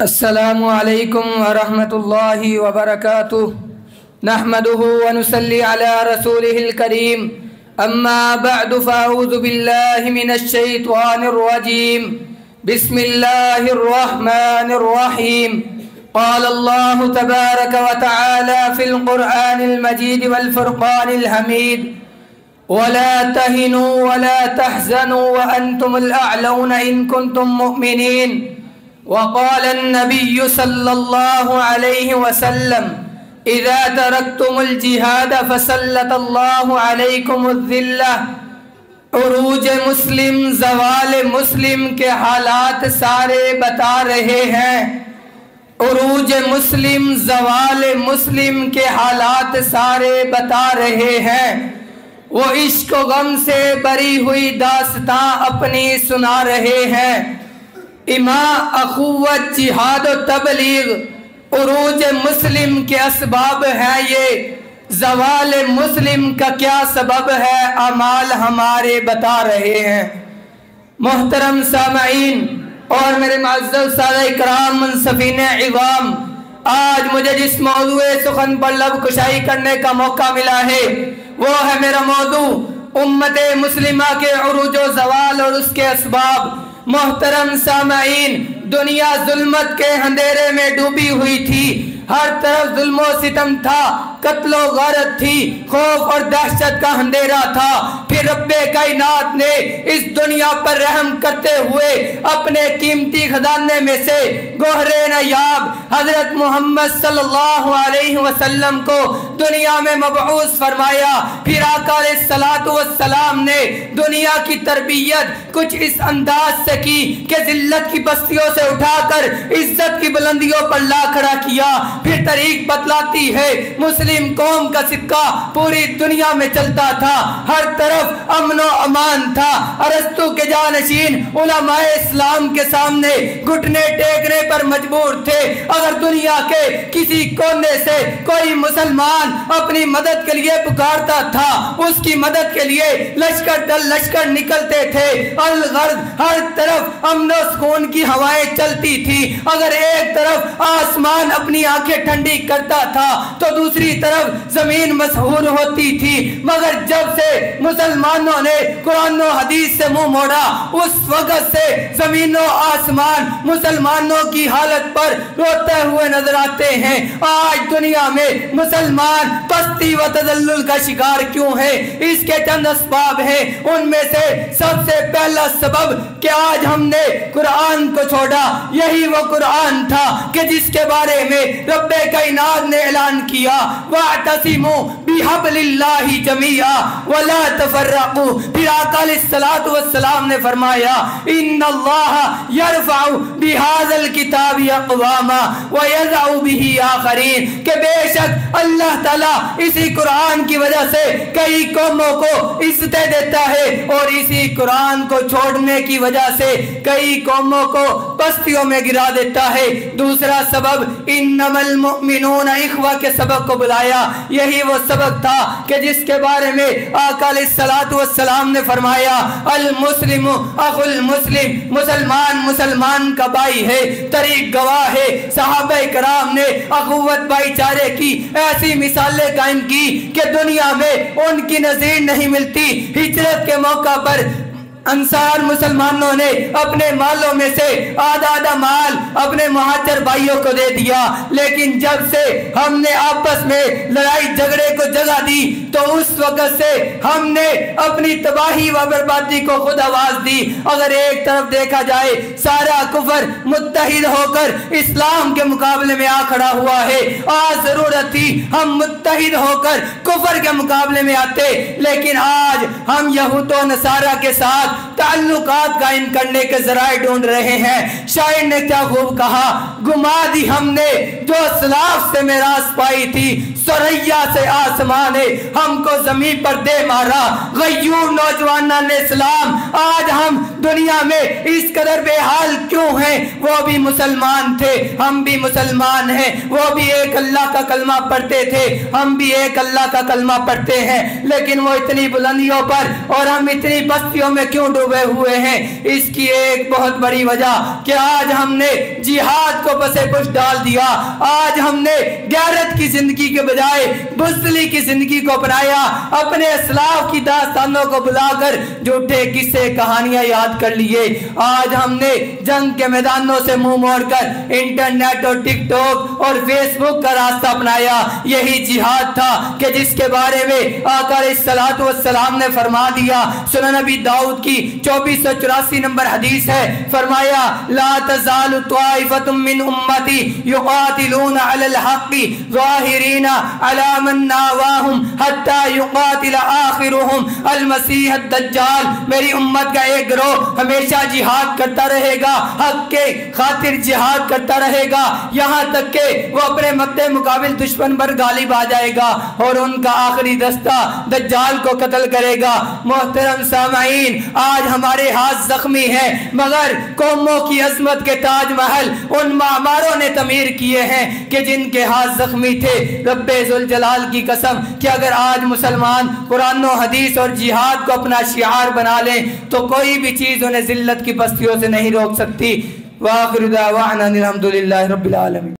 السلام علیکم ورحمۃ اللہ وبرکاتہ نحمده ونصلی علی رسوله الکریم اما بعد فاعوذ باللہ من الشیطان الرجیم بسم اللہ الرحمن الرحیم قال اللہ تبارک وتعالی فی القرآن المجید والفرقان الحمید ولا تهنوا ولا تحزنوا وأنتم الأعلون إن كنتم مؤمنين وقال النبي صلى الله عليه وسلم إذا تركتم الجهاد فسلط الله عليكم الذلة عروج مسلم زوال مسلم کے حالات سارے بتا رہے ہیں۔ عروج مسلم زوال مسلم کے حالات سارے بتا رہے ہیں۔ وہ عشق و غم سے بری ہوئی داستاں اپنی سنا رہے ہیں۔ ایمان اخوت جہاد و تبلیغ عروج مسلم کے اسباب ہیں، یہ زوال مسلم کا کیا سبب ہے اعمال ہمارے بتا رہے ہیں۔ محترم سامعین اور میرے معزز سادہ اکرام منصفین عوام، آج مجھے جس موضوع سخن پر لب کشائی کرنے کا موقع ملا ہے وہ ہے میرا موضوع امت مسلمہ کے عروج و زوال اور اس کے اسباب۔ محترم سامعین، دنیا ظلمت کے اندھیرے میں ڈوبی ہوئی تھی، ہر طرف ظلم و ستم تھا، قتل و غارت تھی، خوف اور دہشت کا اندھیرا تھا۔ پھر رب کائنات نے اس دنیا پر رحم کرتے ہوئے اپنے قیمتی خزانے میں سے گوہر نایاب حضرت محمد صلی اللہ علیہ وسلم کو دنیا میں مبعوث فرمایا۔ پھر آقا علیہ الصلوۃ والسلام نے دنیا کی تربیت کچھ اس انداز سے کی کہ ذلت کی بستیوں سے اٹھا کر عزت کی بلندیوں پر لا کھڑا کیا۔ پھر طریق بتلاتی ہے مسلم قوم کا سکہ پوری دنیا میں چلتا تھا، ہر طرف امن و امان تھا۔ ارسطو کے جانشین علماء اسلام کے سامنے گھٹنے ٹیکنے پر مجبور تھے۔ اگر دنیا کے کسی کونے سے کوئی مسلمان اپنی مدد کے لیے پکارتا تھا، اس کی مدد کے لیے لشکر در لشکر نکلتے تھے۔ الغرض ہر طرف امن و سکون کی ہوائیں چلتی تھی۔ اگر ایک طرف آسمان اپنی آنکھیں ٹھنڈی کرتا تھا تو دوسری طرف زمین مسحور ہوتی تھی۔ مگر جب سے مسلمانوں نے قرآن و حدیث سے منہ موڑا، اس وقت سے زمین و آسمان مسلمانوں کی حالت پر روتے ہوئے نظر آتے ہیں۔ آج دنیا میں مسلمان پستی و تذلل کا شکار کیوں ہے؟ اس کے چند اسباب ہیں۔ ان میں سے سب سے پہلا سبب کہ آج ہم نے قرآن کو چھوڑا۔ یہی وہ قرآن تھا کہ جس کے بارے میں رب کائنات نے اعلان کیا، وَاعْتَصِمُوا بِحَبْلِ اللَّهِ جَمِيعًا وَلَا تَفَرَّقُوا۔ پھر آقا علیہ الصلوۃ والسلام نے فرمایا، إِنَّ اللَّهَ يَرْفَعُ بِهَذَا الْكِتَابِ أَقْوَامًا وَيَضَعُ بِهِ آخَرِينَ، کہ بے شک اللہ تعالیٰ اسی قرآن کی وجہ سے کئی قوموں کو عزتیں دیتا ہے اور اسی قرآن کو چھوڑنے کی وجہ سے کئی قوموں کو پستیوں میں گرا دیتا ہے۔ دوسرا سبب انما المؤمنون اخوہ کے سبق کو بلایا۔ یہی وہ سبق تھا کہ جس کے بارے میں آقا علیہ الصلوۃ والسلام نے فرمایا، المسلم اخو المسلم، مسلمان مسلمان کا بھائی ہے، طریق گواہ ہے۔ صحابہ کرام نے اخوت بھائی چارے کی ایسی مثالیں قائم کی کہ دنیا میں ان کی نظیر نہیں ملتی۔ ہجرت کے موقع پر انصار مسلمانوں نے اپنے مالوں میں سے آدھا آدھا مال اپنے مہاجر بھائیوں کو دے دیا، لیکن جب سے ہم نے آپس میں لڑائی جھگڑے کو جگہ دی تو اس وقت سے ہم نے اپنی تباہی و بربادی کو خود آواز دی۔ اگر ایک طرف دیکھا جائے سارا کفر متحد ہو کر اسلام کے مقابلے میں آ کھڑا ہوا ہے، آج ضرورت تھی ہم متحد ہو کر کفر کے مقابلے میں آتے، لیکن آج ہم یہود و نصارہ کے ساتھ تعلقات قائم کرنے کے ذرائع ڈھونڈ رہے ہیں۔ شاعر نے کیا خوب کہا، گما دی ہم نے جو اسلاف سے میراث پائی تھی، سریا سے آسمان نے ہم کو زمین پر دے مارا۔ غیور نوجوانان اسلام، آج ہم دنیا میں اس قدر بے حال کیوں ہیں؟ ہیں وہ بھی مسلمان تھے، ہم بھی مسلمان ہیں، وہ بھی ایک اللہ کا کلمہ پڑھتے تھے، ہم بھی ایک اللہ کا کلمہ پڑھتے ہیں، لیکن وہ اتنی بلندیوں پر اور ہم اتنی بستیوں میں کیوں ڈوبے ہوئے ہیں؟ اس کی ایک بہت بڑی وجہ کہ آج ہم نے جہاد کو پسے پش ڈال دیا، آج ہم نے غیرت کی زندگی کے بجائے بزدلی کی زندگی کو اپنایا، اپنے اسلاف کی داستانوں کو بلا کر جھوٹے قصے کہانیاں یاد کر لیے، آج ہم نے جنگ کے میدانوں سے منہ موڑ کر انٹرنیٹ اور ٹک ٹاک اور فیس بک کا راستہ اپنایا۔ یہی جہاد تھا کہ جس کے بارے میں آقا علیہ الصلوۃ والسلام نے فرما دیا، سنن نبی داؤد کی 2484 نمبر حدیث ہے، فرمایا لا تزال طائفة من امتی یقاتلون علی الحق ظاہرین علی من ناواہم حتی یقاتل آخرهم المسیح الدجال۔ میری امت کا ایک گروہ ہمیشہ جہاد کرتا رہے گا، حق کے خاطر جہاد کرتا رہے گا، یہاں تک کہ وہ اپنے مدِ مقابل دشمن پر غالب آ جائے گا اور ان کا آخری دستہ دجال کو قتل کرے گا۔ محترم سامعین، آج ہمارے ہاتھ زخمی ہیں، مگر قوموں کی عظمت کے تاج محل ان معماروں نے تعمیر کیے ہیں کہ جن کے ہاتھ زخمی تھے۔ رب ذوالجلال کی قسم کہ اگر آج مسلمان قرآن و حدیث اور جہاد کو اپنا شعار بنا لیں تو کوئی بھی چیز انہیں ذلت کی پستیوں سے نہیں روک سکتی۔ وآخر دعوانا الحمدللہ رب العالمین۔